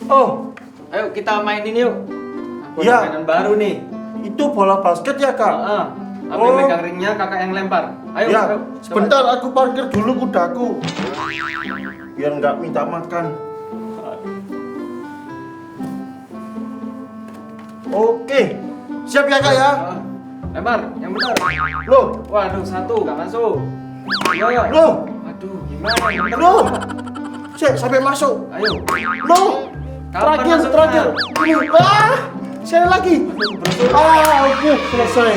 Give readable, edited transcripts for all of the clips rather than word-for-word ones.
Oh, Ayo kita mainin yuk. Aku Iya. ada mainan baru nih. itu bola basket ya, Kak? Apa Oh. megang ringnya, kakak yang lempar. Ayo, Ya, ayo. sebentar aku parkir dulu kudaku. Biar nggak minta makan. Oke, siap ya, Kak ya? Lempar, yang benar. Loh, Waduh, satu nggak masuk. Dua. loh, Waduh, gimana? Yang benar. loh. Cek, sampai masuk. Ayo. Loh, Kapan terakhir, masuknya? terakhir. Ini, sekali lagi. Oke, selesai.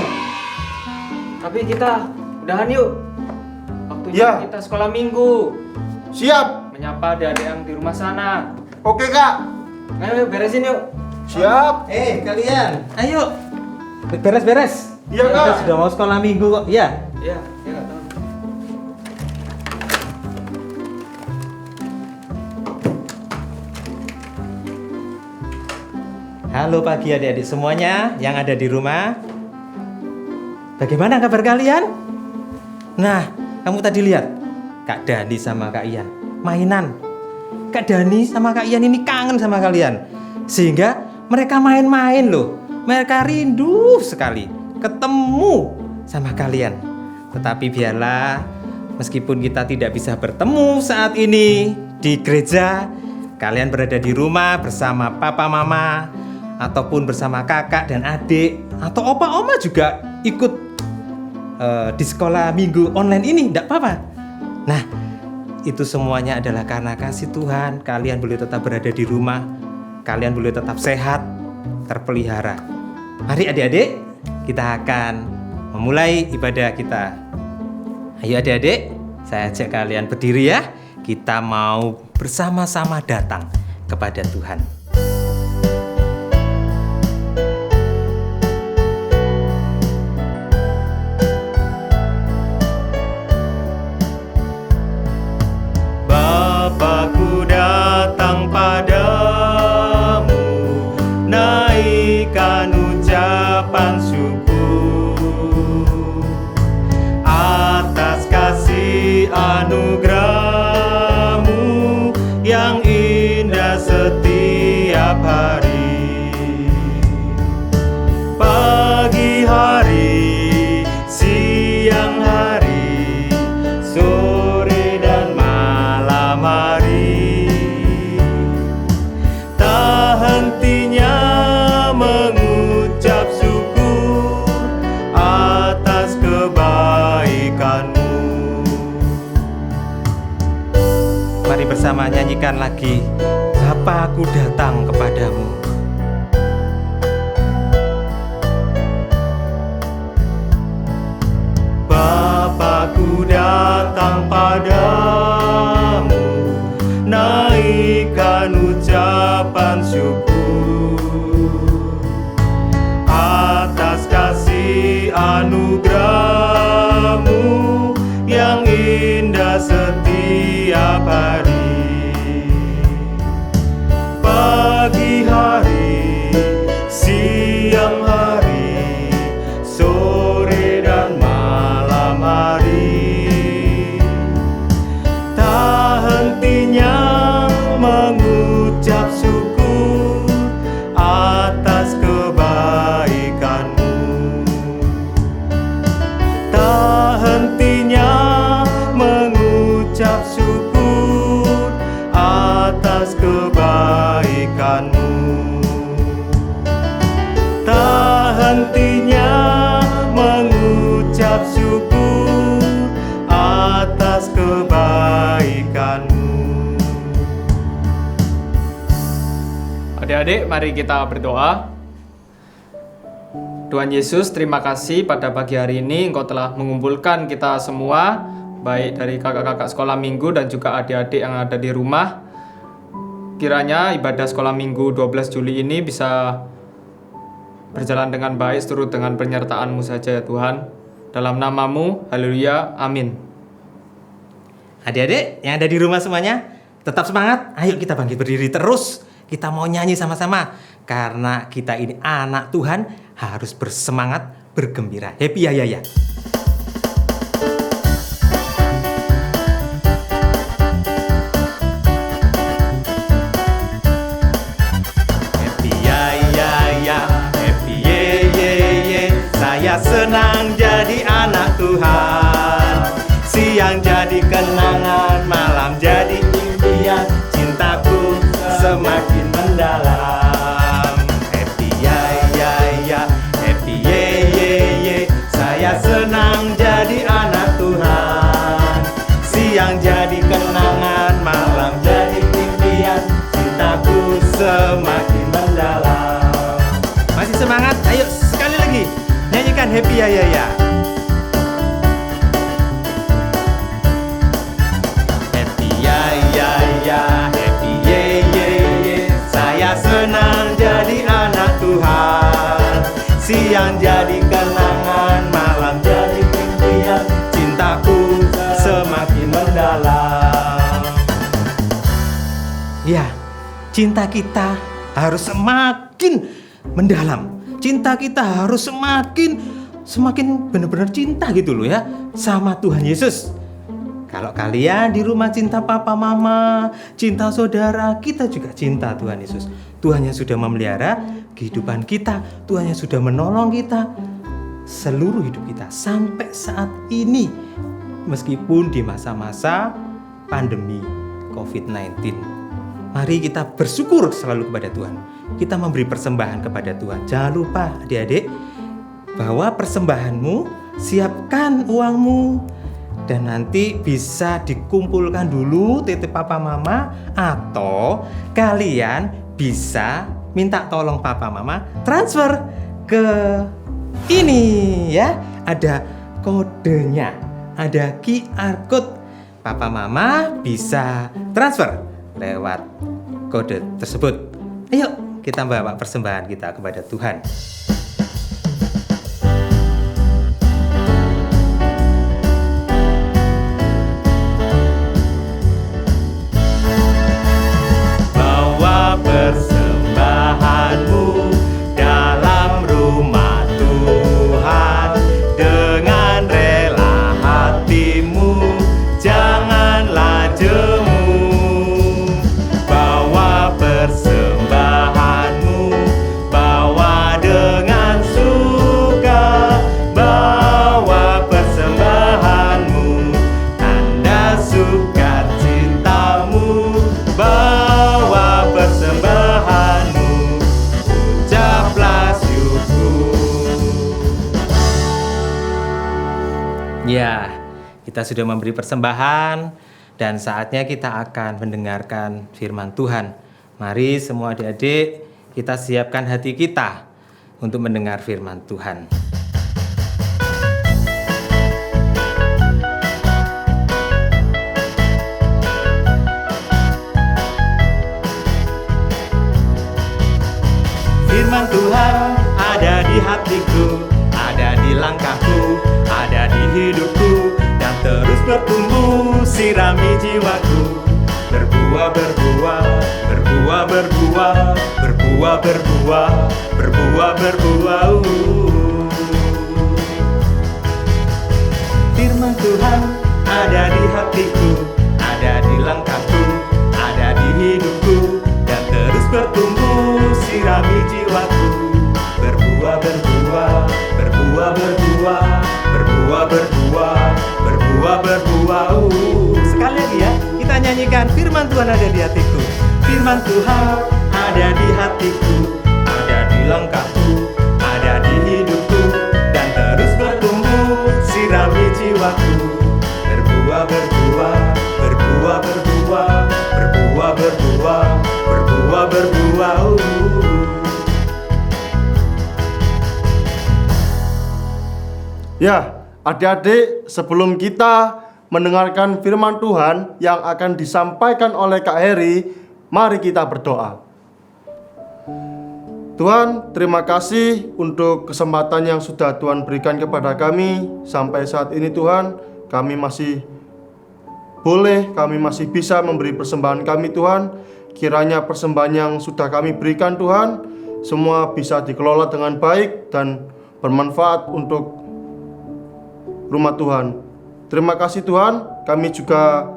Tapi kita udahan yuk. Waktunya Ya. kita sekolah minggu. Siap. Menyapa adik-adik yang di rumah sana. Oke, Kak. Ayo beresin yuk. Siap. Kalian, ayo beres-beres. Iya, Kak. Kita sudah mau sekolah minggu kok. Iya. Iya, ya nggak tahu. Halo pagi adik-adik semuanya yang ada di rumah. Bagaimana kabar kalian? Nah, kamu tadi lihat Kak Dani sama Kak Ian mainan. Kak Dani sama Kak Ian ini kangen sama kalian. Sehingga mereka main-main loh. Mereka rindu sekali ketemu sama kalian. Tetapi biarlah, meskipun kita tidak bisa bertemu saat ini di gereja, kalian berada di rumah bersama papa mama ataupun bersama kakak dan adik atau opa oma juga ikut di sekolah minggu online ini, tidak apa-apa. Nah, itu semuanya adalah karena kasih Tuhan. Kalian boleh tetap berada di rumah, kalian boleh tetap sehat, terpelihara. Mari adik-adik, kita akan memulai ibadah kita. Ayo adik-adik, saya ajak kalian berdiri ya. Kita mau bersama-sama datang kepada Tuhan. Bapakku datang padamu, naikkan ucapan syukur atas kasih anugerah-Mu yang indah setiap hari. Pagi hari, siang hari, sore dan malam hari, tak hentinya mengucap syukur atas kebaikan-Mu. Mari bersama nyanyikan lagi Bapakku datang kepadamu. Bapakku datang padamu, naikkan ucapan syukur atas kasih anugerah-Mu yang indah setiap hari. Pagi hari, siang hari, sore dan malam hari, tak hentinya mengucap syukur atas kebaikan-Mu. Tak hentinya mengucap syukur atas kebaikan-Mu. Tak hentinya mengucap syukur atas kebaikan-Mu. Adik-adik, mari kita berdoa. Tuhan Yesus, terima kasih pada pagi hari ini Engkau telah mengumpulkan kita semua, baik dari kakak-kakak sekolah minggu dan juga adik-adik yang ada di rumah. Kiranya ibadah sekolah minggu 12 Juli ini bisa berjalan dengan baik seturut dengan penyertaan-Mu saja ya Tuhan. Dalam nama-Mu, haleluya, amin. Adik-adik yang ada di rumah semuanya, tetap semangat. Ayo kita bangkit berdiri terus. Kita mau nyanyi sama-sama. Karena kita ini anak Tuhan, harus bersemangat, bergembira. Happy ya ya ya. Saya senang jadi anak Tuhan. Siang jadi kenangan, malam jadi impian. Cintaku semakin mendalam. Happy ya ya ya, happy ye ye ye. Saya senang jadi anak Tuhan. Siang jadi kenangan, malam jadi impian. Cintaku semakin mendalam. Masih semangat? Ayo sekali lagi nyanyikan happy ya ya ya. Happy ya ya ya, happy ye ye ye. Saya senang jadi anak Tuhan. Siang jadi kenangan, malam jadi impian. Cintaku semakin mendalam. Ya, cinta kita harus semakin mendalam. Cinta kita harus semakin benar-benar cinta gitu loh ya sama Tuhan Yesus. Kalau kalian di rumah cinta papa mama, cinta saudara, kita juga cinta Tuhan Yesus. Tuhan yang sudah memelihara kehidupan kita, Tuhan yang sudah menolong kita seluruh hidup kita sampai saat ini. Meskipun di masa-masa pandemi COVID-19. Mari kita bersyukur selalu kepada Tuhan. Kita memberi persembahan kepada Tuhan. Jangan lupa adik-adik, bahwa persembahanmu, siapkan uangmu, dan nanti bisa dikumpulkan dulu titip papa mama, atau kalian bisa minta tolong papa mama transfer ke ini ya. Ada kodenya, ada QR code. Papa mama bisa transfer lewat kode tersebut. Ayo kita bawa persembahan kita kepada Tuhan. Bawa persembahanmu dalam rumah Tuhan dengan rela hatimu, janganlah jemu. Bawa persembahanmu, bawa dengan suka. Bawa persembahanmu, tanda sukacitamu. Bawa persembahanmu, ucaplah syukur. Ya, kita sudah memberi persembahan dan saatnya kita akan mendengarkan firman Tuhan. Mari semua adik-adik, kita siapkan hati kita untuk mendengar firman Tuhan. Firman Tuhan ada di hatiku, ada di langkahku, ada di hidupku, dan terus bertumbuh sirami jiwaku. Berbuah, berbuah, berbuah, berbuah, berbuah, berbuah, berbuah, berbuah. Firman Tuhan ada di hatiku, ada di langkahku, ada di hidupku, dan terus bertumbuh sirami jiwaku. Berbuah, berbuah, berbuah, berbuah, berbuah, berbuah, berbuah, berbuah. Sekali lagi ya, kita nyanyikan firman Tuhan ada di hatiku. Firman Tuhan ada di hatiku, ada di langkahku, ada di hidupku, dan terus bertumbuh sirami jiwaku. Berbuah, berbuah, berbuah, berbuah, berbuah, berbuah, berbuah, berbuah. Ya, adik-adik, sebelum kita mendengarkan firman Tuhan yang akan disampaikan oleh Kak Heri, mari kita berdoa. Tuhan, terima kasih untuk kesempatan yang sudah Tuhan berikan kepada kami. Sampai saat ini Tuhan, kami masih bisa memberi persembahan kami Tuhan. Kiranya persembahan yang sudah kami berikan Tuhan, semua bisa dikelola dengan baik dan bermanfaat untuk rumah Tuhan. Terima kasih Tuhan. Kami juga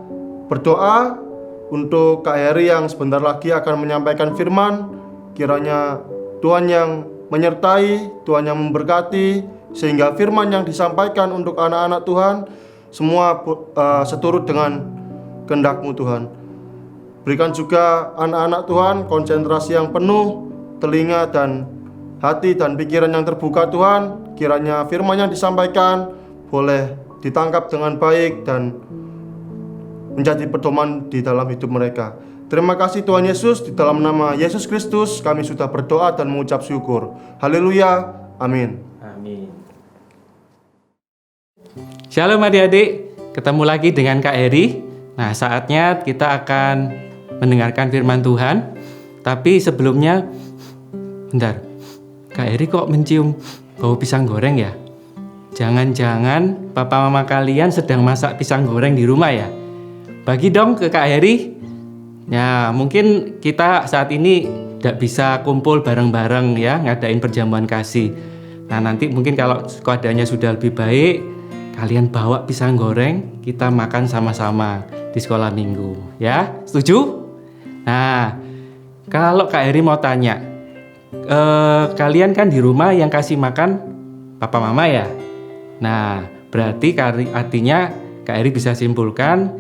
berdoa untuk Kak Heri yang sebentar lagi akan menyampaikan firman. Kiranya Tuhan yang menyertai, Tuhan yang memberkati sehingga firman yang disampaikan untuk anak-anak Tuhan semua seturut dengan kehendak-Mu Tuhan. Berikan juga anak-anak Tuhan konsentrasi yang penuh, telinga dan hati dan pikiran yang terbuka Tuhan. Kiranya firman yang disampaikan boleh ditangkap dengan baik dan menjadi pedoman di dalam hidup mereka. Terima kasih Tuhan Yesus, di dalam nama Yesus Kristus kami sudah berdoa dan mengucap syukur. Haleluya, amin. Amin. Shalom adik-adik, ketemu lagi dengan Kak Heri. Nah, saatnya kita akan mendengarkan firman Tuhan. Tapi sebelumnya, bentar, Kak Heri kok mencium bau pisang goreng ya? Jangan-jangan papa mama kalian sedang masak pisang goreng di rumah ya? Bagi dong ke Kak Heri. Ya, mungkin kita saat ini tidak bisa kumpul bareng-bareng ya, ngadain perjamuan kasih. Nah, nanti mungkin kalau keadaannya sudah lebih baik, kalian bawa pisang goreng, kita makan sama-sama di sekolah minggu, ya? Setuju? Nah, kalau Kak Heri mau tanya, kalian kan di rumah yang kasih makan papa mama ya? Nah, berarti artinya Kak Heri bisa simpulkan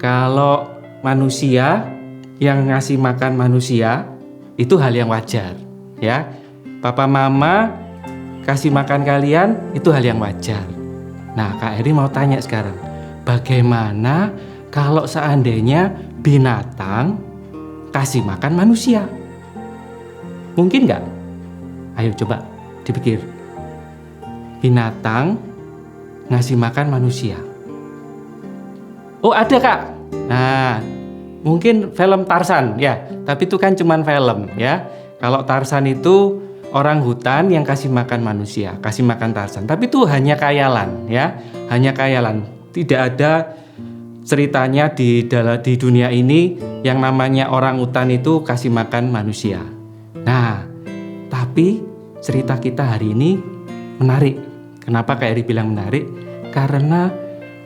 kalau manusia yang ngasih makan manusia itu hal yang wajar, ya. Papa mama kasih makan kalian itu hal yang wajar. Nah, Kak Heri mau tanya sekarang, bagaimana kalau seandainya binatang kasih makan manusia? Mungkin nggak? Ayo coba dipikir. Binatang ngasih makan manusia. Oh, ada Kak. Nah, mungkin film Tarzan ya, tapi itu kan cuman film ya. Kalau Tarzan itu orang hutan yang kasih makan manusia, kasih makan Tarzan. Tapi itu hanya khayalan ya, hanya khayalan. Tidak ada ceritanya di dunia ini yang namanya orang hutan itu kasih makan manusia. Nah, tapi cerita kita hari ini menarik. Kenapa Kak Heri bilang menarik? Karena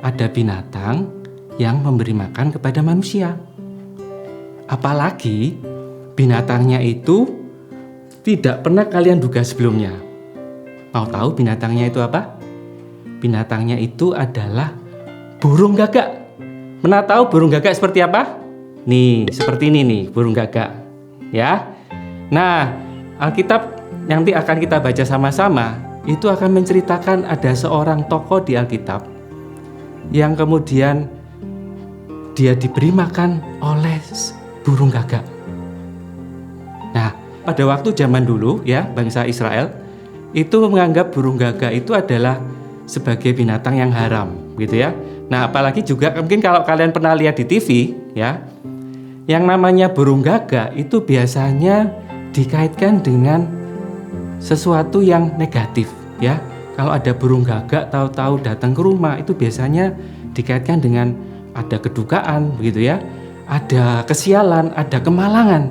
ada binatang yang memberi makan kepada manusia. Apalagi binatangnya itu tidak pernah kalian duga sebelumnya. Mau tahu binatangnya itu apa? Binatangnya itu adalah burung gagak. Pernah tahu burung gagak seperti apa? Nih, seperti ini nih burung gagak. Ya. Nah, Alkitab nanti akan kita baca sama-sama. Itu akan menceritakan ada seorang tokoh di Alkitab yang kemudian dia diberi makan oleh burung gagak. Nah, pada waktu zaman dulu ya, bangsa Israel itu menganggap burung gagak itu adalah sebagai binatang yang haram, gitu ya. Nah, apalagi juga mungkin kalau kalian pernah lihat di TV ya, yang namanya burung gagak itu biasanya dikaitkan dengan sesuatu yang negatif ya. Kalau ada burung gagak tahu-tahu datang ke rumah itu biasanya dikaitkan dengan ada kedukaan, begitu ya. Ada kesialan, ada kemalangan.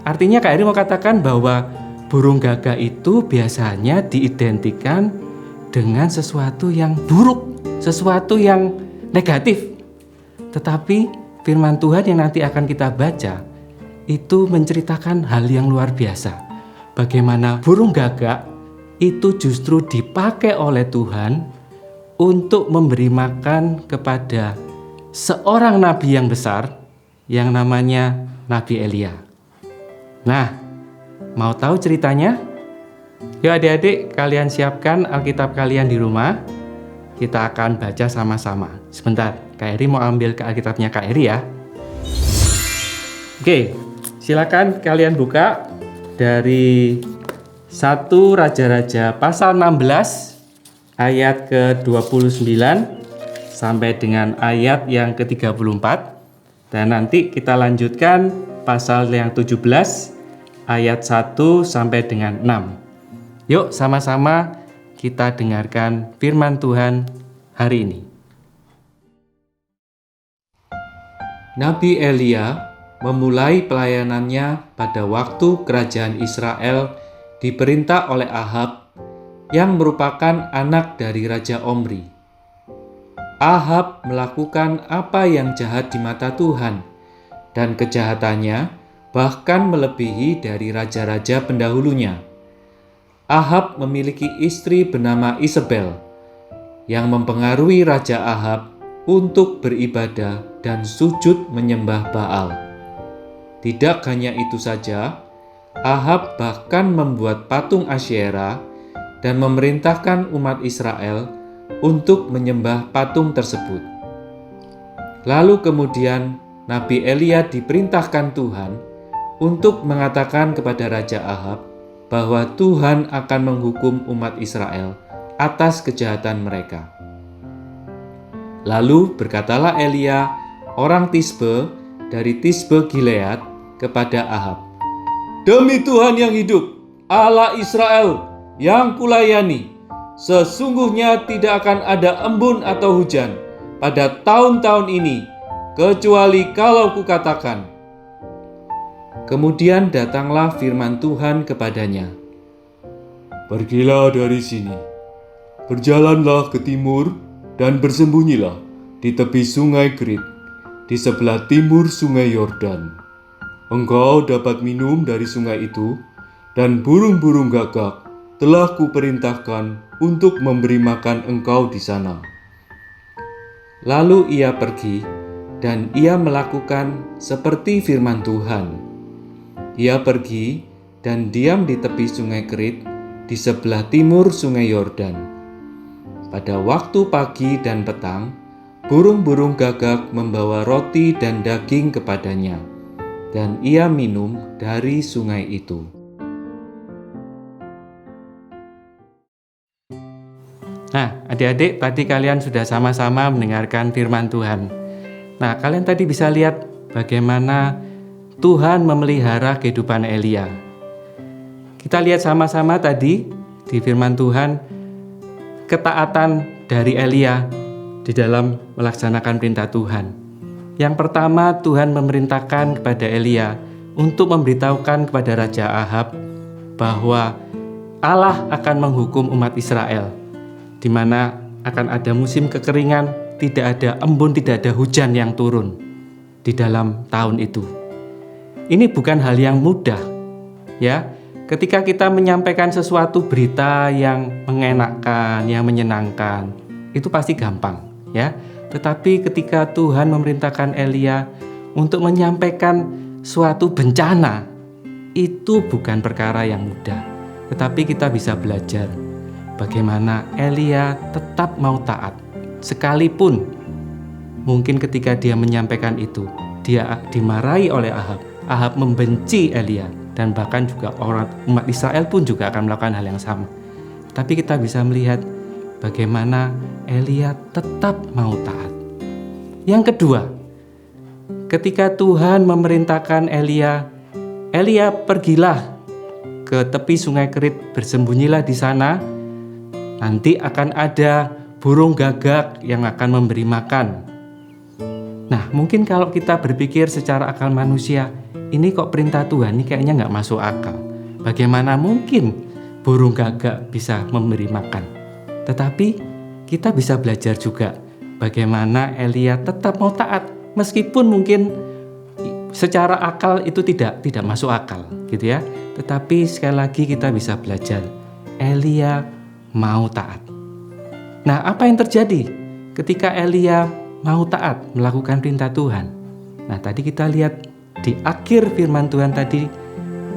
Artinya Kak Heri mau katakan bahwa burung gagak itu biasanya diidentikan dengan sesuatu yang buruk, sesuatu yang negatif. Tetapi firman Tuhan yang nanti akan kita baca itu menceritakan hal yang luar biasa. Bagaimana burung gagak itu justru dipakai oleh Tuhan untuk memberi makan kepada seorang nabi yang besar yang namanya Nabi Elia. Nah, mau tahu ceritanya? Yuk adik-adik, kalian siapkan Alkitab kalian di rumah. Kita akan baca sama-sama. Sebentar, Kak Heri mau ambil ke Alkitabnya Kak Heri ya. Oke, silakan kalian buka dari 1 Raja-Raja pasal 16 ayat ke-29 sampai dengan ayat yang ke-34. Dan nanti kita lanjutkan pasal yang 17 ayat 1 sampai dengan 6. Yuk sama-sama kita dengarkan firman Tuhan hari ini. Nabi Elia memulai pelayanannya pada waktu kerajaan Israel diperintah oleh Ahab yang merupakan anak dari Raja Omri. Ahab melakukan apa yang jahat di mata Tuhan, dan kejahatannya bahkan melebihi dari raja-raja pendahulunya. Ahab memiliki istri bernama Isabel yang mempengaruhi Raja Ahab untuk beribadah dan sujud menyembah Baal. Tidak hanya itu saja, Ahab bahkan membuat patung Asyera dan memerintahkan umat Israel untuk menyembah patung tersebut. Lalu kemudian Nabi Elia diperintahkan Tuhan untuk mengatakan kepada Raja Ahab bahwa Tuhan akan menghukum umat Israel atas kejahatan mereka. Lalu berkatalah Elia, orang Tisbe dari Tisbe Gilead, kepada Ahab, "Demi Tuhan yang hidup, Allah Israel yang kulayani, sesungguhnya tidak akan ada embun atau hujan pada tahun-tahun ini, kecuali kalau kukatakan." Kemudian datanglah firman Tuhan kepadanya, "Pergilah dari sini, berjalanlah ke timur dan bersembunyilah di tepi sungai Kerit, di sebelah timur sungai Yordan. Engkau dapat minum dari sungai itu, dan burung-burung gagak telah kuperintahkan untuk memberi makan engkau di sana." Lalu ia pergi, dan ia melakukan seperti firman Tuhan. Ia pergi dan diam di tepi sungai Kerit, di sebelah timur sungai Yordan. Pada waktu pagi dan petang, burung-burung gagak membawa roti dan daging kepadanya, dan ia minum dari sungai itu. Nah, adik-adik, tadi kalian sudah sama-sama mendengarkan firman Tuhan. Nah, kalian tadi bisa lihat bagaimana Tuhan memelihara kehidupan Elia. Kita lihat sama-sama tadi di firman Tuhan, ketaatan dari Elia di dalam melaksanakan perintah Tuhan. Yang pertama, Tuhan memerintahkan kepada Elia untuk memberitahukan kepada Raja Ahab bahwa Allah akan menghukum umat Israel, di mana akan ada musim kekeringan, tidak ada embun, tidak ada hujan yang turun di dalam tahun itu. Ini bukan hal yang mudah, ya. Ketika kita menyampaikan sesuatu berita yang mengenakkan, yang menyenangkan, itu pasti gampang, ya. Tetapi ketika Tuhan memerintahkan Elia untuk menyampaikan suatu bencana, itu bukan perkara yang mudah. Tetapi kita bisa belajar bagaimana Elia tetap mau taat. Sekalipun mungkin ketika dia menyampaikan itu, dia dimarahi oleh Ahab. Ahab membenci Elia, dan bahkan juga umat Israel pun juga akan melakukan hal yang sama. Tapi kita bisa melihat bagaimana Elia tetap mau taat. Yang kedua, ketika Tuhan memerintahkan Elia, pergilah ke tepi sungai Kerit, bersembunyilah di sana. Nanti akan ada burung gagak yang akan memberi makan. Nah, mungkin kalau kita berpikir secara akal manusia, ini kok perintah Tuhan, ini kayaknya nggak masuk akal. Bagaimana mungkin burung gagak bisa memberi makan? Tetapi kita bisa belajar juga bagaimana Elia tetap mau taat, meskipun mungkin secara akal itu tidak masuk akal, gitu ya. Tetapi sekali lagi kita bisa belajar, Elia mau taat. Nah, apa yang terjadi ketika Elia mau taat melakukan perintah Tuhan? Nah, tadi kita lihat di akhir firman Tuhan tadi,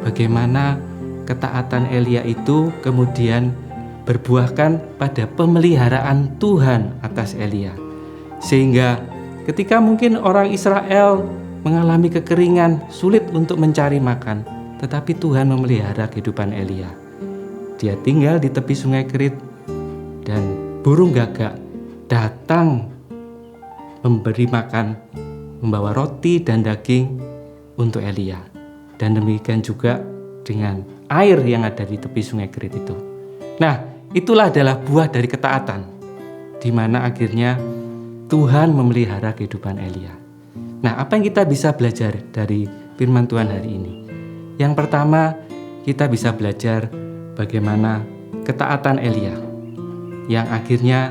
bagaimana ketaatan Elia itu kemudian berbuahkan pada pemeliharaan Tuhan atas Elia. Sehingga ketika mungkin orang Israel mengalami kekeringan, sulit untuk mencari makan, tetapi Tuhan memelihara kehidupan Elia. Dia tinggal di tepi sungai Kerit, dan burung gagak datang memberi makan, membawa roti dan daging untuk Elia. Dan demikian juga dengan air yang ada di tepi sungai Kerit itu. Nah, itulah adalah buah dari ketaatan, di mana akhirnya Tuhan memelihara kehidupan Elia. Nah, apa yang kita bisa belajar dari firman Tuhan hari ini? Yang pertama, kita bisa belajar bagaimana ketaatan Elia yang akhirnya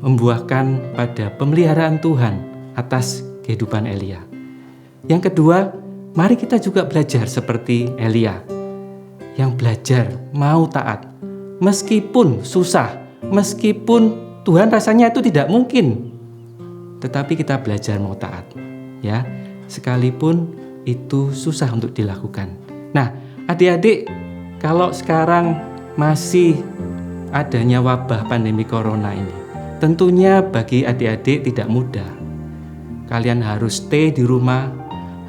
membuahkan pada pemeliharaan Tuhan atas kehidupan Elia. Yang kedua, mari kita juga belajar seperti Elia yang belajar mau taat. Meskipun susah, meskipun Tuhan rasanya itu tidak mungkin, tetapi kita belajar mau taat. Ya, sekalipun itu susah untuk dilakukan. Nah, adik-adik, kalau sekarang masih adanya wabah pandemi corona ini, tentunya bagi adik-adik tidak mudah. Kalian harus stay di rumah,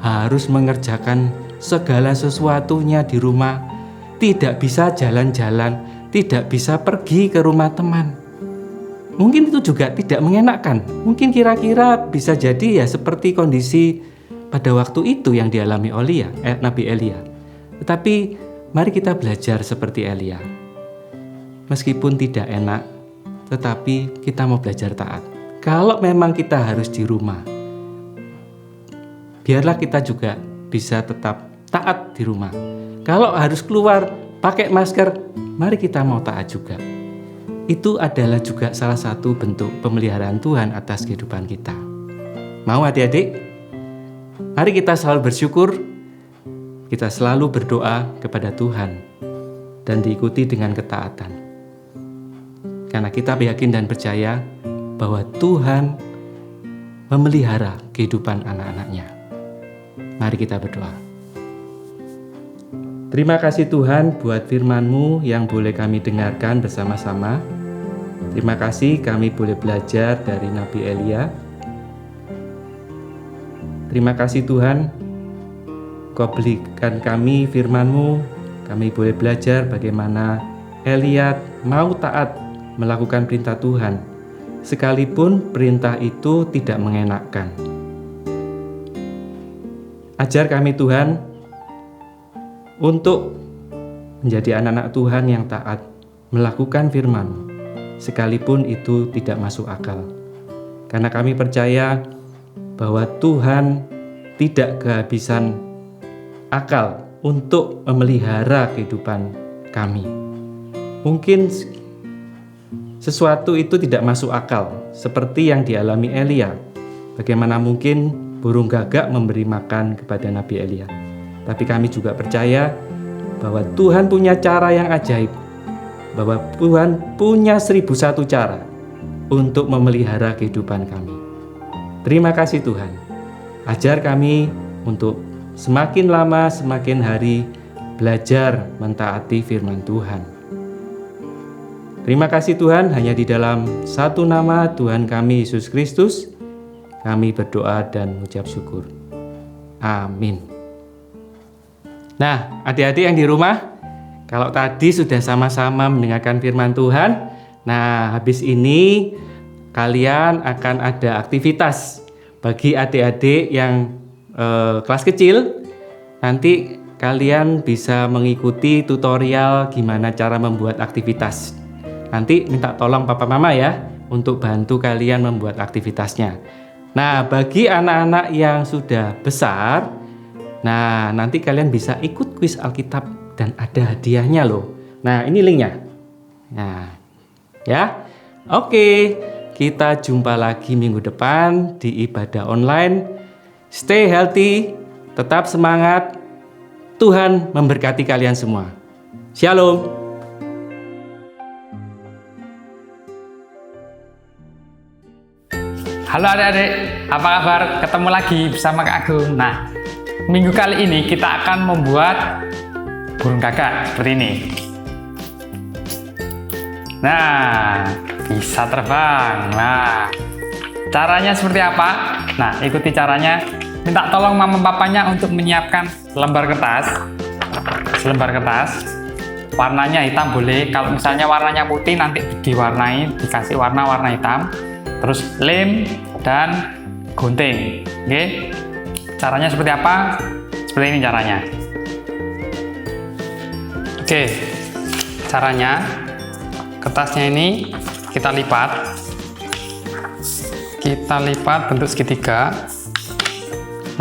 harus mengerjakan segala sesuatunya di rumah, tidak bisa jalan-jalan, tidak bisa pergi ke rumah teman. Mungkin itu juga tidak mengenakan. Mungkin kira-kira bisa jadi ya seperti kondisi pada waktu itu yang dialami oleh Nabi Elia. Tetapi mari kita belajar seperti Elia. Meskipun tidak enak, tetapi kita mau belajar taat. Kalau memang kita harus di rumah, biarlah kita juga bisa tetap taat di rumah. Kalau harus keluar pakai masker, mari kita mau taat juga. Itu adalah juga salah satu bentuk pemeliharaan Tuhan atas kehidupan kita. Mau adik-adik? Mari kita selalu bersyukur, kita selalu berdoa kepada Tuhan, dan diikuti dengan ketaatan. Karena kita yakin dan percaya bahwa Tuhan memelihara kehidupan anak-anaknya. Mari kita berdoa. Terima kasih Tuhan buat firman-Mu yang boleh kami dengarkan bersama-sama. Terima kasih kami boleh belajar dari Nabi Elia. Terima kasih Tuhan, Kau berikan kami firman-Mu, kami boleh belajar bagaimana Elia mau taat melakukan perintah Tuhan, sekalipun perintah itu tidak mengenakkan. Ajar kami Tuhan untuk menjadi anak-anak Tuhan yang taat melakukan firman-Mu, sekalipun itu tidak masuk akal. Karena kami percaya bahwa Tuhan tidak kehabisan akal untuk memelihara kehidupan kami. Mungkin sesuatu itu tidak masuk akal, seperti yang dialami Elia. Bagaimana mungkin burung gagak memberi makan kepada Nabi Elia? Tapi kami juga percaya bahwa Tuhan punya cara yang ajaib, bahwa Tuhan punya 1001 cara untuk memelihara kehidupan kami. Terima kasih Tuhan. Ajar kami untuk semakin lama, semakin hari belajar mentaati firman Tuhan. Terima kasih Tuhan, hanya di dalam satu nama Tuhan kami Yesus Kristus, kami berdoa dan mengucap syukur. Amin. Nah, adik-adik yang di rumah, kalau tadi sudah sama-sama mendengarkan firman Tuhan, nah habis ini kalian akan ada aktivitas bagi adik-adik yang kelas kecil. Nanti kalian bisa mengikuti tutorial gimana cara membuat aktivitas. Nanti minta tolong papa mama ya untuk bantu kalian membuat aktivitasnya. Nah, bagi anak-anak yang sudah besar, nah nanti kalian bisa ikut kuis Alkitab dan ada hadiahnya loh. Nah, ini linknya. Nah, ya. Oke, kita jumpa lagi minggu depan di ibadah online. Stay healthy, tetap semangat. Tuhan memberkati kalian semua. Shalom. Halo adik-adik, apa kabar? Ketemu lagi bersama Kak Agung. Nah, minggu kali ini kita akan membuat burung gagak seperti ini. Nah, bisa terbang. Nah, caranya seperti apa? Nah, ikuti caranya. Minta tolong mama papanya untuk menyiapkan selembar kertas. Warnanya hitam boleh. Kalau misalnya warnanya putih, nanti diwarnai, dikasih warna hitam. Terus lem dan gunting. Oke. Caranya seperti apa? Seperti ini caranya. Oke. Caranya, kertasnya ini kita lipat. Kita lipat bentuk segitiga.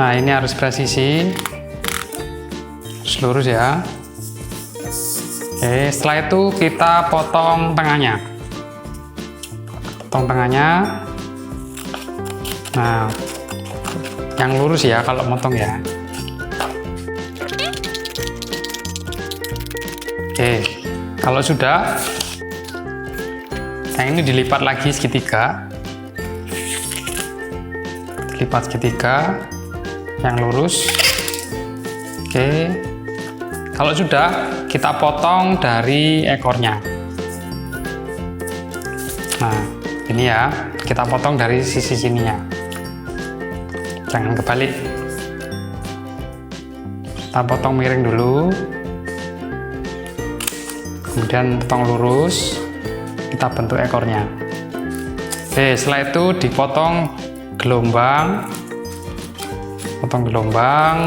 Nah, ini harus presisi. Harus lurus ya. Oke, setelah itu kita potong tengahnya. Potong tengahnya. Nah, yang lurus ya kalau motong ya. Oke, kalau sudah, yang ini dilipat lagi segitiga. Lipat segitiga yang lurus. Oke, kalau sudah, kita potong dari ekornya. Nah, ini ya, kita potong dari sisi sininya, jangan kebalik. Kita potong miring dulu, kemudian potong lurus, kita bentuk ekornya. Oke, setelah itu dipotong gelombang, potong gelombang,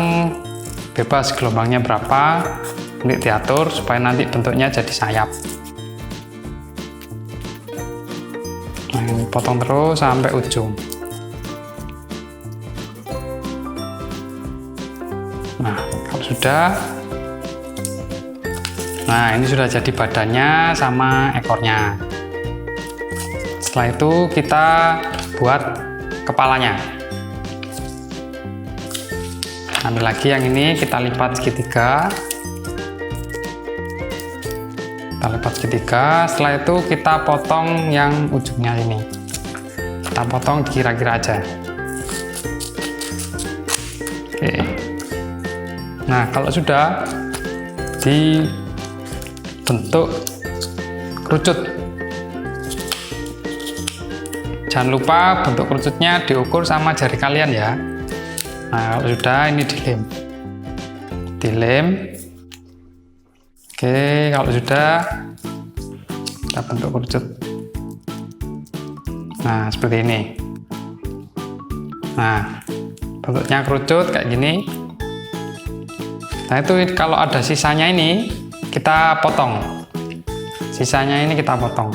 bebas gelombangnya berapa, nanti diatur supaya nanti bentuknya jadi sayap. Nah, ini potong terus sampai ujung. Nah, kalau sudah, nah ini sudah jadi badannya sama ekornya. Setelah itu kita buat kepalanya. Ambil lagi yang ini, kita lipat segitiga. Kita lipat segitiga. Setelah itu kita potong yang ujungnya ini. Kita potong kira-kira aja. Oke. Nah, kalau sudah dibentuk kerucut. Jangan lupa bentuk kerucutnya diukur sama jari kalian ya. Nah, kalau sudah, ini dilem. Dilem. Oke, kalau sudah, kita bentuk kerucut. Nah, seperti ini. Nah, bentuknya kerucut kayak gini. Nah, itu kalau ada sisanya ini, kita potong. Sisanya ini kita potong.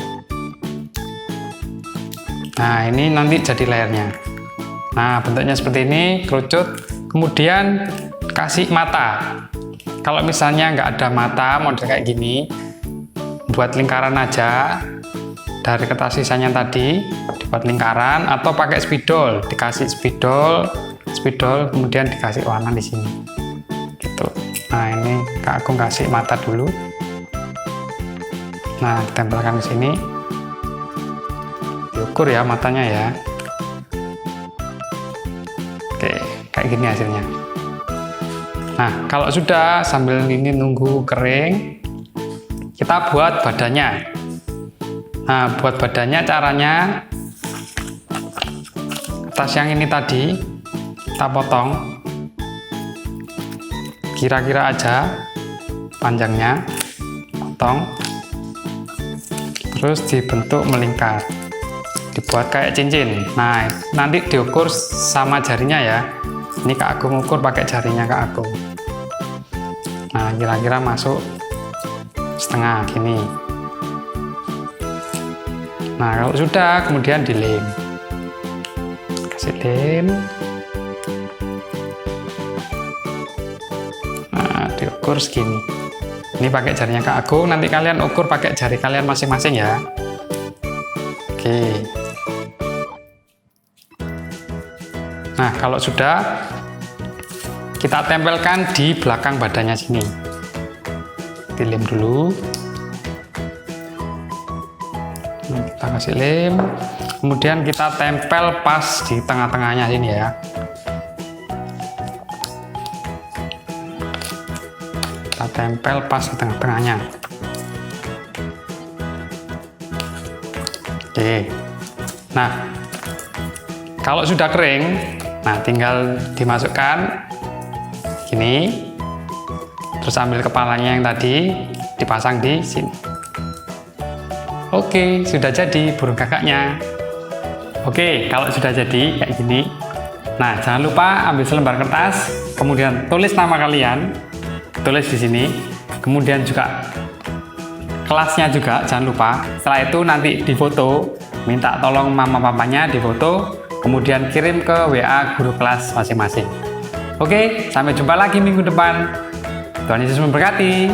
Nah, ini nanti jadi layarnya. Nah, bentuknya seperti ini, kerucut. Kemudian kasih mata. Kalau misalnya nggak ada mata, model kayak gini, buat lingkaran aja. Dari kertas sisanya tadi, dibuat lingkaran, atau pakai spidol. Dikasih spidol, kemudian dikasih warna di sini. Gitu. Nah, ini Kak Agung kasih mata dulu. Nah, ditempelkan ke sini. Diukur ya matanya ya. Oke, kayak gini hasilnya. Nah, kalau sudah, sambil ini nunggu kering, kita buat badannya. Nah, buat badannya caranya, tas yang ini tadi kita potong kira-kira aja panjangnya, potong, terus dibentuk melingkar. Dibuat kayak cincin. Nah, nanti diukur sama jarinya ya. Ini Kak Agung ukur pakai jarinya Kak Agung. Nah, kira-kira masuk setengah gini. Nah, kalau sudah, kemudian dilem. Kasih lem. Nah, diukur segini. Ini pakai jarinya Kak Agung. Nanti kalian ukur pakai jari kalian masing-masing ya. Oke. Nah, kalau sudah, kita tempelkan di belakang badannya sini. Dilem dulu. Nah, kita kasih lem. Kemudian kita tempel pas di tengah-tengahnya sini ya. Kita tempel pas di tengah-tengahnya. Oke. Nah, kalau sudah kering, nah tinggal dimasukkan gini, terus ambil kepalanya yang tadi, dipasang di sini. Oke, sudah jadi burung kakaknya. Oke, kalau sudah jadi kayak gini, nah jangan lupa ambil selembar kertas, kemudian tulis nama kalian, tulis di sini, kemudian juga kelasnya juga jangan lupa. Setelah itu nanti difoto, minta tolong mama papanya difoto, kemudian kirim ke WA guru kelas masing-masing. Oke, sampai jumpa lagi minggu depan. Tuhan Yesus memberkati.